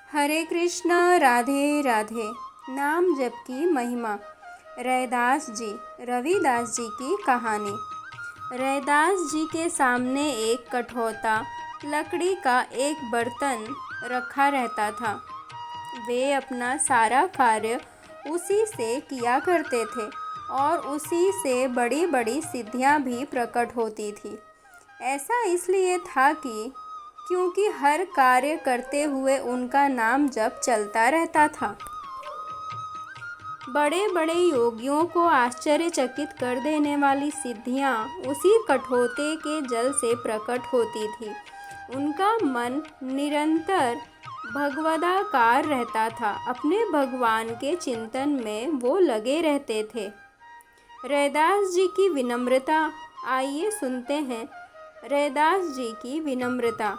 हरे कृष्ण राधे राधे। नाम जप की महिमा। रैदास जी, रविदास जी की कहानी। रैदास जी के सामने एक कठौता लकड़ी का एक बर्तन रखा रहता था। वे अपना सारा कार्य उसी से किया करते थे और उसी से बड़ी बड़ी सिद्धियां भी प्रकट होती थी। ऐसा इसलिए था क्योंकि हर कार्य करते हुए उनका नाम जप चलता रहता था। बड़े बड़े योगियों को आश्चर्यचकित कर देने वाली सिद्धियां उसी कठौते के जल से प्रकट होती थी। उनका मन निरंतर भगवदाकार रहता था। अपने भगवान के चिंतन में वो लगे रहते थे। रैदास जी की विनम्रता। आइए सुनते हैं रैदास जी की विनम्रता।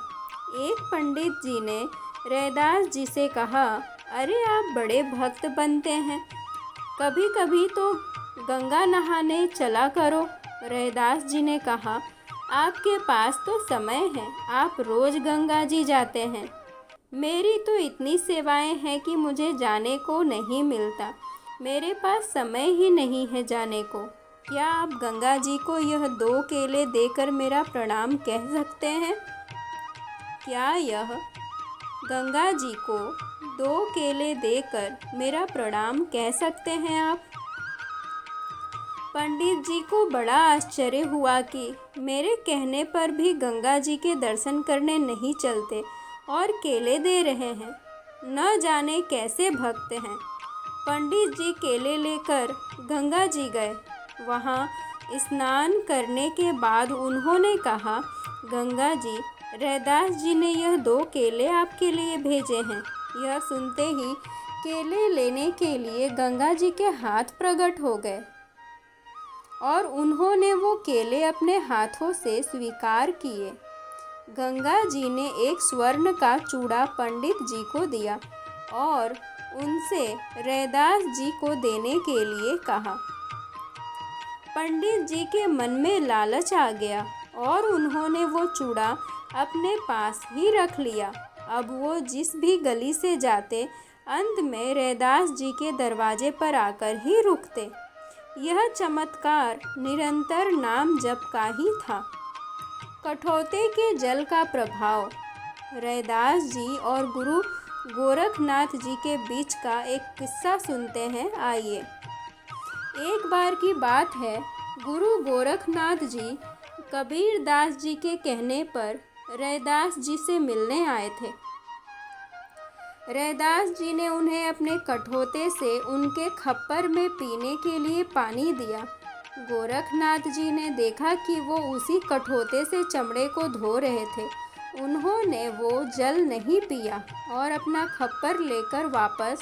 एक पंडित जी ने रैदास जी से कहा, अरे आप बड़े भक्त बनते हैं, कभी कभी तो गंगा नहाने चला करो। रैदास जी ने कहा, आपके पास तो समय है, आप रोज गंगा जी जाते हैं। मेरी तो इतनी सेवाएं हैं कि मुझे जाने को नहीं मिलता। मेरे पास समय ही नहीं है जाने को। क्या आप गंगा जी को यह 2 केले देकर मेरा प्रणाम कह सकते हैं? क्या यह गंगा जी को 2 केले देकर मेरा प्रणाम कह सकते हैं आप? पंडित जी को बड़ा आश्चर्य हुआ कि मेरे कहने पर भी गंगा जी के दर्शन करने नहीं चलते और केले दे रहे हैं। न जाने कैसे भक्त हैं। पंडित जी केले लेकर गंगा जी गए। वहाँ स्नान करने के बाद उन्होंने कहा, गंगा जी, रैदास जी ने यह 2 केले आपके लिए भेजे हैं। यह सुनते ही केले लेने के लिए गंगा जी के हाथ प्रकट हो गए और उन्होंने वो केले अपने हाथों से स्वीकार किए। गंगा जी ने एक स्वर्ण का चूड़ा पंडित जी को दिया और उनसे रैदास जी को देने के लिए कहा। पंडित जी के मन में लालच आ गया और उन्होंने वो चूड़ा अपने पास ही रख लिया। अब वो जिस भी गली से जाते, अंत में रैदास जी के दरवाजे पर आकर ही रुकते। यह चमत्कार निरंतर नाम जप का ही था। कठौते के जल का प्रभाव। रैदास जी और गुरु गोरखनाथ जी के बीच का एक किस्सा सुनते हैं। आइए। एक बार की बात है, गुरु गोरखनाथ जी कबीरदास जी के कहने पर रैदास जी से मिलने आए थे। रैदास जी ने उन्हें अपने कठौते से उनके खप्पर में पीने के लिए पानी दिया। गोरखनाथ जी ने देखा कि वो उसी कठौते से चमड़े को धो रहे थे। उन्होंने वो जल नहीं पिया और अपना खप्पर लेकर वापस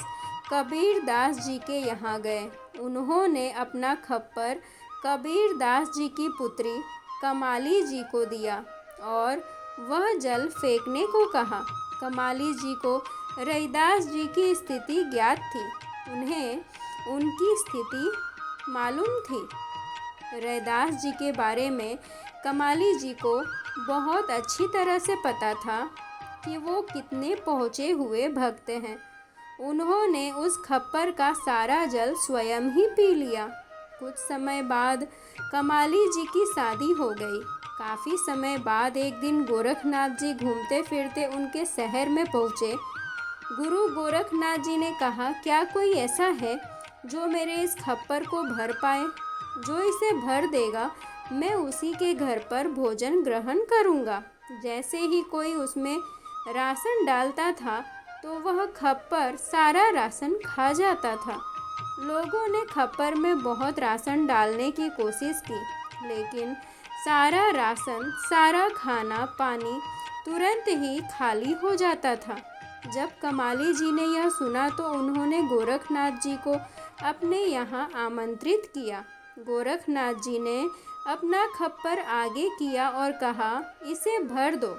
कबीरदास जी के यहाँ गए। उन्होंने अपना खप्पर कबीरदास जी की पुत्री कमाली जी को दिया और वह जल फेंकने को कहा। कमाली जी को रैदास जी की स्थिति ज्ञात थी। उन्हें उनकी स्थिति मालूम थी। रैदास जी के बारे में कमाली जी को बहुत अच्छी तरह से पता था कि वो कितने पहुँचे हुए भक्त हैं। उन्होंने उस खप्पर का सारा जल स्वयं ही पी लिया। कुछ समय बाद कमाली जी की शादी हो गई। काफ़ी समय बाद एक दिन गोरखनाथ जी घूमते फिरते उनके शहर में पहुँचे। गुरु गोरखनाथ जी ने कहा, क्या कोई ऐसा है जो मेरे इस खप्पर को भर पाए? जो इसे भर देगा, मैं उसी के घर पर भोजन ग्रहण करूँगा। जैसे ही कोई उसमें राशन डालता था तो वह खप्पर सारा राशन खा जाता था। लोगों ने खप्पर में बहुत राशन डालने की कोशिश की, लेकिन सारा राशन, सारा खाना पानी तुरंत ही खाली हो जाता था। जब कमाली जी ने यह सुना तो उन्होंने गोरखनाथ जी को अपने यहाँ आमंत्रित किया। गोरखनाथ जी ने अपना खप्पर आगे किया और कहा, इसे भर दो।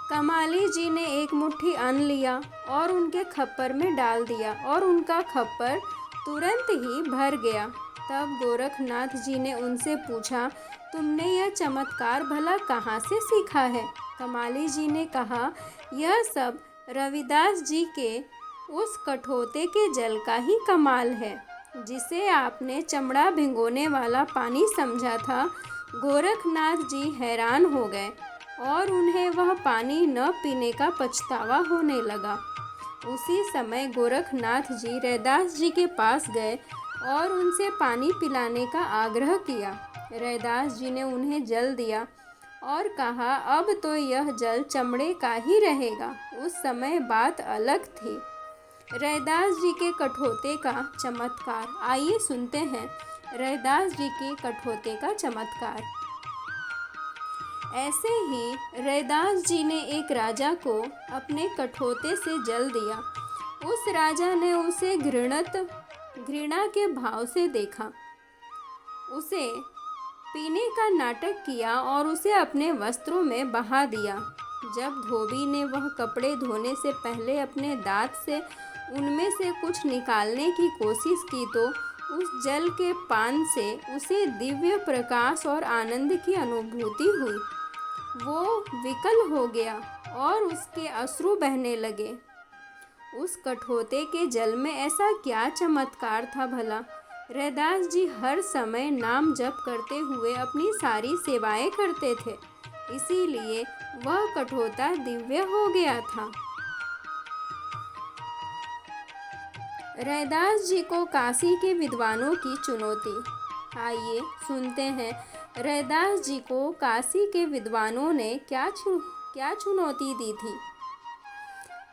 कमाली जी ने एक मुट्ठी अन्न लिया और उनके खप्पर में डाल दिया और उनका खप्पर तुरंत ही भर गया। तब गोरखनाथ जी ने उनसे पूछा, तुमने यह चमत्कार भला कहाँ से सीखा है? कमाली जी ने कहा, यह सब रविदास जी के उस कठोते के जल का ही कमाल है, जिसे आपने चमड़ा भिगोने वाला पानी समझा था। गोरखनाथ जी हैरान हो गए और उन्हें वह पानी न पीने का पछतावा होने लगा। उसी समय गोरखनाथ जी रैदास जी के पास गए और उनसे पानी पिलाने का आग्रह किया। रैदास जी ने उन्हें जल दिया और कहा, अब तो यह जल चमड़े का ही रहेगा। उस समय बात अलग थी। रैदास जी के कठोते का चमत्कार। आइए सुनते हैं रैदास जी के कठोते का चमत्कार। ऐसे ही रैदास जी ने एक राजा को अपने कठोते से जल दिया। उस राजा ने उसे घृणा के भाव से देखा, उसे पीने का नाटक किया और उसे अपने वस्त्रों में बहा दिया। जब धोबी ने वह कपड़े धोने से पहले अपने दांत से उनमें से कुछ निकालने की कोशिश की तो उस जल के पान से उसे दिव्य प्रकाश और आनंद की अनुभूति हुई। वो विकल हो गया और उसके अश्रु बहने लगे। उस कठोते के जल में ऐसा क्या चमत्कार था भला? रैदास जी हर समय नाम जप करते हुए अपनी सारी सेवाएं करते थे, इसीलिए वह कठोता दिव्य हो गया था। रैदास जी को काशी के विद्वानों की चुनौती। आइए सुनते हैं रैदास जी को काशी के विद्वानों ने क्या चुनौती दी थी।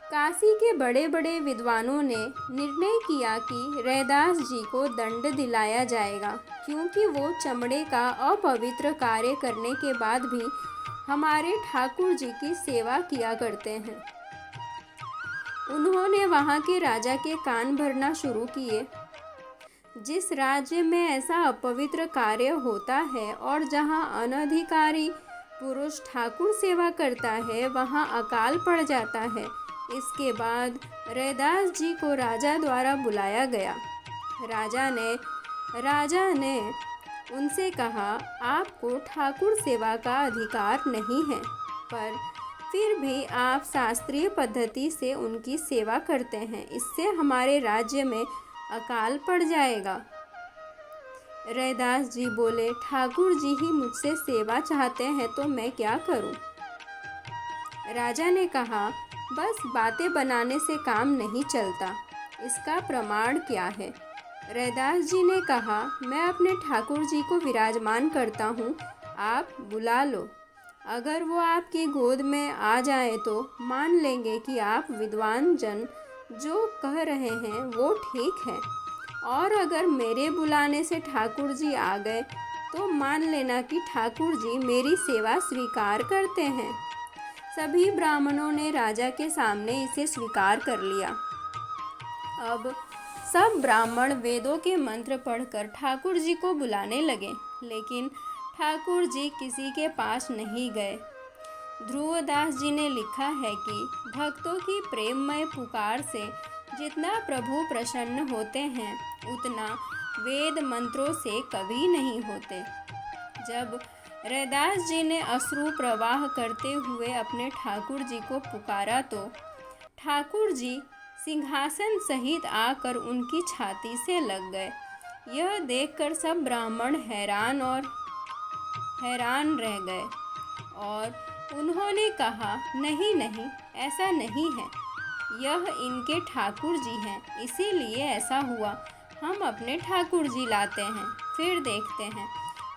काशी के बड़े बड़े विद्वानों ने निर्णय किया कि रैदास जी को दंड दिलाया जाएगा, क्योंकि वो चमड़े का अपवित्र कार्य करने के बाद भी हमारे ठाकुर जी की सेवा किया करते हैं। उन्होंने वहाँ के राजा के कान भरना शुरू किए। जिस राज्य में ऐसा अपवित्र कार्य होता है और जहाँ अनधिकारी पुरुष ठाकुर सेवा करता है, वहाँ अकाल पड़ जाता है। इसके बाद रैदास जी को राजा द्वारा बुलाया गया। राजा ने उनसे कहा, आपको ठाकुर सेवा का अधिकार नहीं है, पर फिर भी आप शास्त्रीय पद्धति से उनकी सेवा करते हैं, इससे हमारे राज्य में अकाल पड़ जाएगा। रैदास जी बोले, ठाकुर जी ही मुझसे सेवा चाहते हैं तो मैं क्या करूं? राजा ने कहा, बस बातें बनाने से काम नहीं चलता, इसका प्रमाण क्या है? रैदास जी ने कहा, मैं अपने ठाकुर जी को विराजमान करता हूँ, आप बुला लो। अगर वो आपकी गोद में आ जाए तो मान लेंगे कि आप विद्वान जन जो कह रहे हैं वो ठीक है, और अगर मेरे बुलाने से ठाकुर जी आ गए तो मान लेना कि ठाकुर जी मेरी सेवा स्वीकार करते हैं। सभी ब्राह्मणों ने राजा के सामने इसे स्वीकार कर लिया। अब सब ब्राह्मण वेदों के मंत्र पढ़कर ठाकुर जी को बुलाने लगे, लेकिन ठाकुर जी किसी के पास नहीं गए। ध्रुवदास जी ने लिखा है कि भक्तों की प्रेममय पुकार से जितना प्रभु प्रसन्न होते हैं, उतना वेद मंत्रों से कभी नहीं होते। जब रैदास जी ने अश्रु प्रवाह करते हुए अपने ठाकुर जी को पुकारा तो ठाकुर जी सिंहासन सहित आकर उनकी छाती से लग गए। यह देखकर सब ब्राह्मण हैरान रह गए और उन्होंने कहा, नहीं नहीं, ऐसा नहीं है, यह इनके ठाकुर जी हैं, इसीलिए ऐसा हुआ। हम अपने ठाकुर जी लाते हैं, फिर देखते हैं।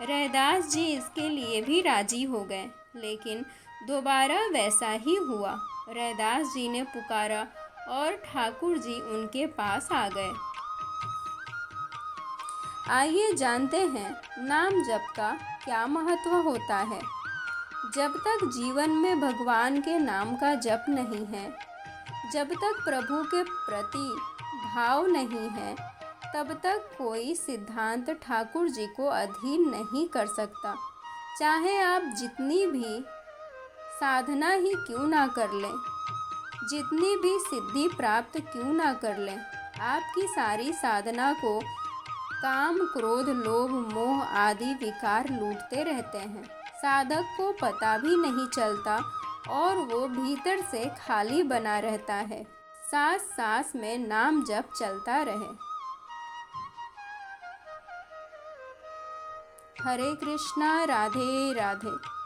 रैदास जी इसके लिए भी राजी हो गए, लेकिन दोबारा वैसा ही हुआ। रैदास जी ने पुकारा और ठाकुर जी उनके पास आ गए। आइए जानते हैं नाम जप का क्या महत्व होता है। जब तक जीवन में भगवान के नाम का जप नहीं है, जब तक प्रभु के प्रति भाव नहीं है, तब तक कोई सिद्धांत ठाकुर जी को अधीन नहीं कर सकता। चाहे आप जितनी भी साधना ही क्यों ना कर लें, जितनी भी सिद्धि प्राप्त क्यों ना कर लें, आपकी सारी साधना को काम, क्रोध, लोभ, मोह आदि विकार लूटते रहते हैं। साधक को पता भी नहीं चलता और वो भीतर से खाली बना रहता है। सांस सांस में नाम जप चलता रहे। हरे कृष्णा, राधे राधे।